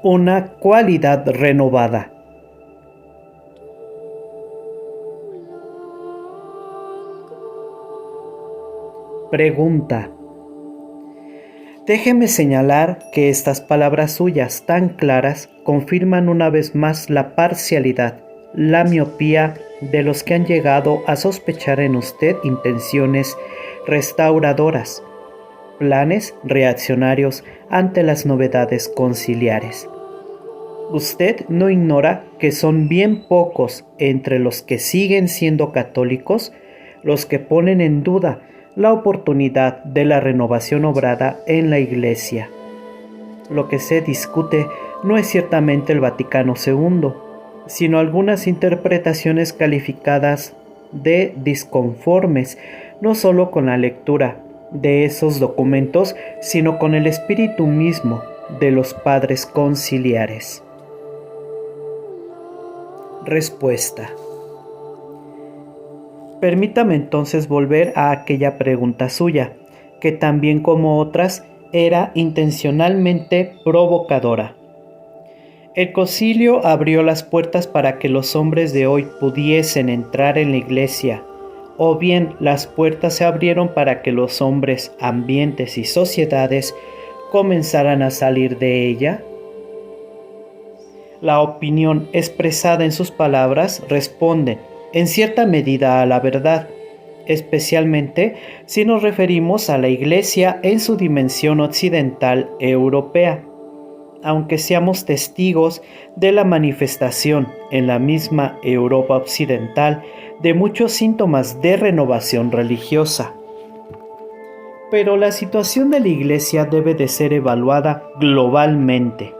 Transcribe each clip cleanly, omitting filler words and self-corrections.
una cualidad renovada. Pregunta. Déjeme señalar que estas palabras suyas tan claras confirman una vez más la parcialidad, la miopía de los que han llegado a sospechar en usted intenciones restauradoras, planes reaccionarios ante las novedades conciliares. Usted no ignora que son bien pocos entre los que siguen siendo católicos los que ponen en duda la oportunidad de la renovación obrada en la Iglesia. Lo que se discute no es ciertamente el Vaticano II, sino algunas interpretaciones calificadas de disconformes, no solo con la lectura de esos documentos, sino con el espíritu mismo de los padres conciliares. Respuesta. Permítame entonces volver a aquella pregunta suya, que también como otras era intencionalmente provocadora. El concilio abrió las puertas para que los hombres de hoy pudiesen entrar en la iglesia, o bien las puertas se abrieron para que los hombres, ambientes y sociedades comenzaran a salir de ella. La opinión expresada en sus palabras responde en cierta medida a la verdad, especialmente si nos referimos a la Iglesia en su dimensión occidental europea, aunque seamos testigos de la manifestación en la misma Europa occidental de muchos síntomas de renovación religiosa. Pero la situación de la Iglesia debe de ser evaluada globalmente.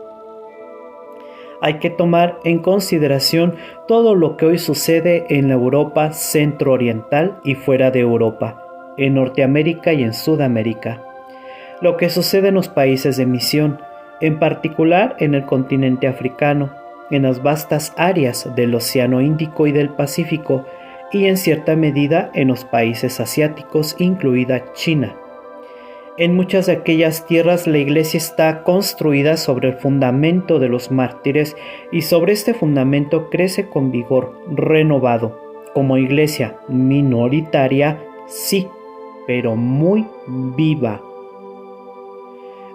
Hay que tomar en consideración todo lo que hoy sucede en la Europa centro-oriental y fuera de Europa, en Norteamérica y en Sudamérica. Lo que sucede en los países de misión, en particular en el continente africano, en las vastas áreas del Océano Índico y del Pacífico, y en cierta medida en los países asiáticos, incluida China. En muchas de aquellas tierras la iglesia está construida sobre el fundamento de los mártires y sobre este fundamento crece con vigor renovado. Como iglesia minoritaria, sí, pero muy viva.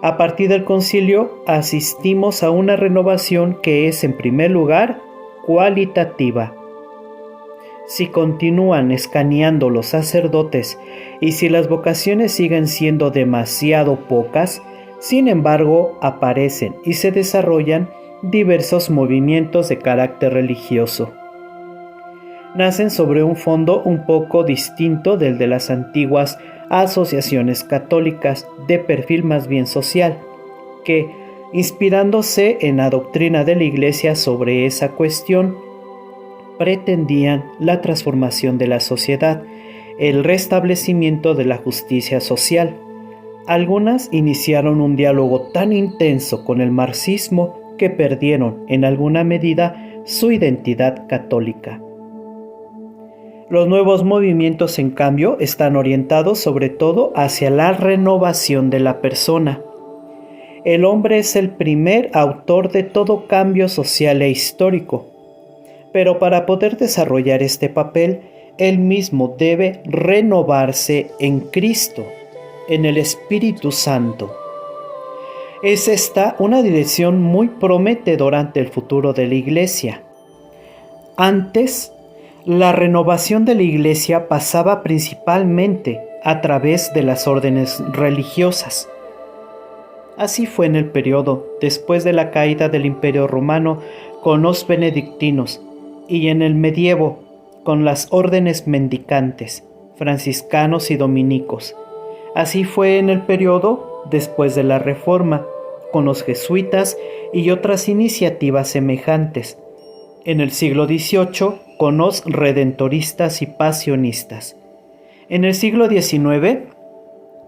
A partir del concilio asistimos a una renovación que es en primer lugar cualitativa. Si continúan escaneando los sacerdotes y si las vocaciones siguen siendo demasiado pocas, sin embargo aparecen y se desarrollan diversos movimientos de carácter religioso. Nacen sobre un fondo un poco distinto del de las antiguas asociaciones católicas de perfil más bien social, que, inspirándose en la doctrina de la Iglesia sobre esa cuestión, pretendían la transformación de la sociedad, el restablecimiento de la justicia social. Algunas iniciaron un diálogo tan intenso con el marxismo que perdieron en alguna medida su identidad católica. Los nuevos movimientos, en cambio, están orientados sobre todo hacia la renovación de la persona. El hombre es el primer autor de todo cambio social e histórico. Pero para poder desarrollar este papel, él mismo debe renovarse en Cristo, en el Espíritu Santo. Es esta una dirección muy prometedora ante el futuro de la Iglesia. Antes, la renovación de la Iglesia pasaba principalmente a través de las órdenes religiosas. Así fue en el periodo después de la caída del Imperio Romano con los benedictinos, y en el medievo con las órdenes mendicantes, franciscanos y dominicos. Así fue en el periodo después de la Reforma, con los jesuitas y otras iniciativas semejantes. En el siglo XVIII, con los redentoristas y pasionistas. En el siglo XIX,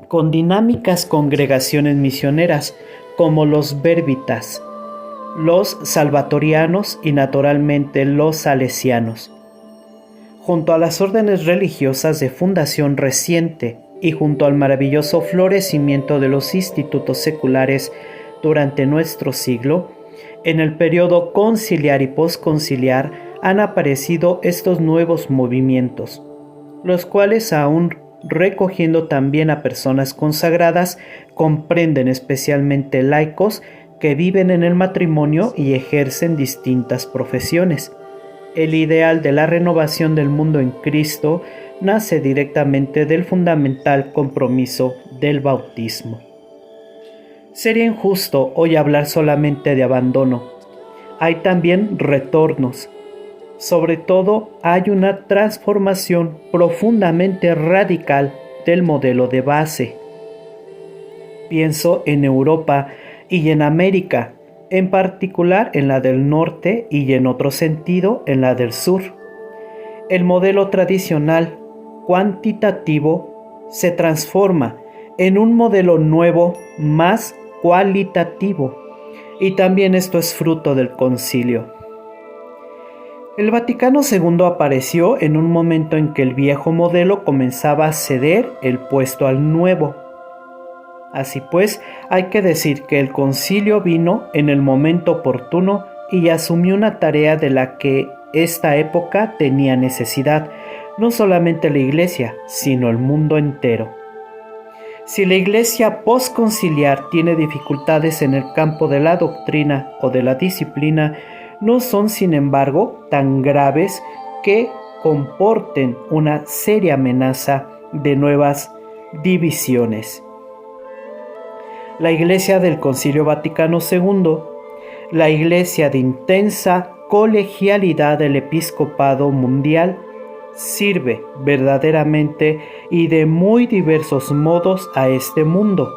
con dinámicas congregaciones misioneras como los Verbitas, los salvatorianos y naturalmente los salesianos. Junto a las órdenes religiosas de fundación reciente y junto al maravilloso florecimiento de los institutos seculares durante nuestro siglo, En el periodo conciliar y posconciliar han aparecido estos nuevos movimientos, los cuales aún recogiendo también a personas consagradas, comprenden especialmente laicos que viven en el matrimonio y ejercen distintas profesiones. El ideal de la renovación del mundo en Cristo nace directamente del fundamental compromiso del bautismo. Sería injusto hoy hablar solamente de abandono. Hay también retornos. Sobre todo, hay una transformación profundamente radical del modelo de base. Pienso en Europa y en América, en particular en la del norte y en otro sentido en la del sur. El modelo tradicional, cuantitativo, se transforma en un modelo nuevo más cualitativo, y también esto es fruto del concilio. El Vaticano II apareció en un momento en que el viejo modelo comenzaba a ceder el puesto al nuevo. Así pues, hay que decir que el concilio vino en el momento oportuno y asumió una tarea de la que esta época tenía necesidad, no solamente la Iglesia, sino el mundo entero. Si la Iglesia posconciliar tiene dificultades en el campo de la doctrina o de la disciplina, no son sin embargo tan graves que comporten una seria amenaza de nuevas divisiones. La Iglesia del Concilio Vaticano II, la Iglesia de intensa colegialidad del Episcopado Mundial, sirve verdaderamente y de muy diversos modos a este mundo,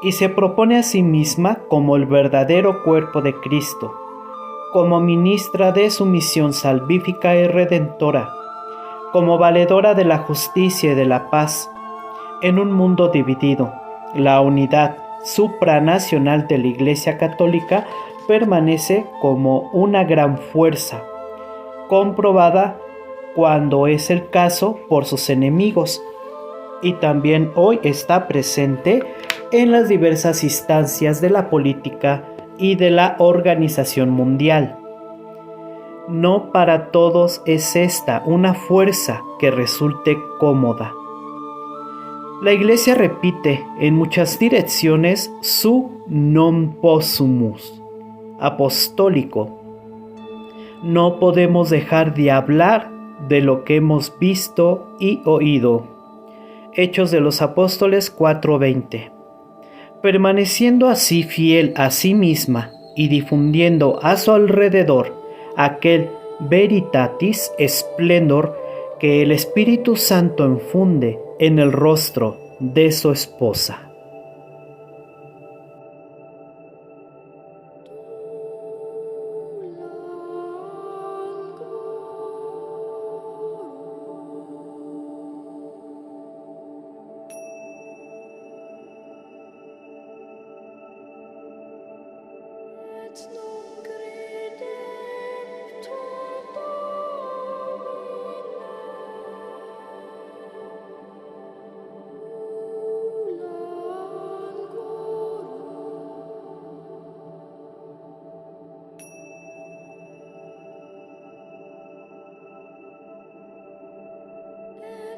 y se propone a sí misma como el verdadero cuerpo de Cristo, como ministra de su misión salvífica y redentora, como valedora de la justicia y de la paz. En un mundo dividido, la unidad supranacional de la Iglesia Católica permanece como una gran fuerza, comprobada cuando es el caso por sus enemigos, y también hoy está presente en las diversas instancias de la política y de la organización mundial. No para todos es esta una fuerza que resulte cómoda. La Iglesia repite en muchas direcciones su non possumus apostólico. No podemos dejar de hablar de lo que hemos visto y oído. Hechos de los Apóstoles 4:20. Permaneciendo así fiel a sí misma y difundiendo a su alrededor aquel veritatis splendor que el Espíritu Santo infunde en el rostro de su esposa.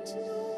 No.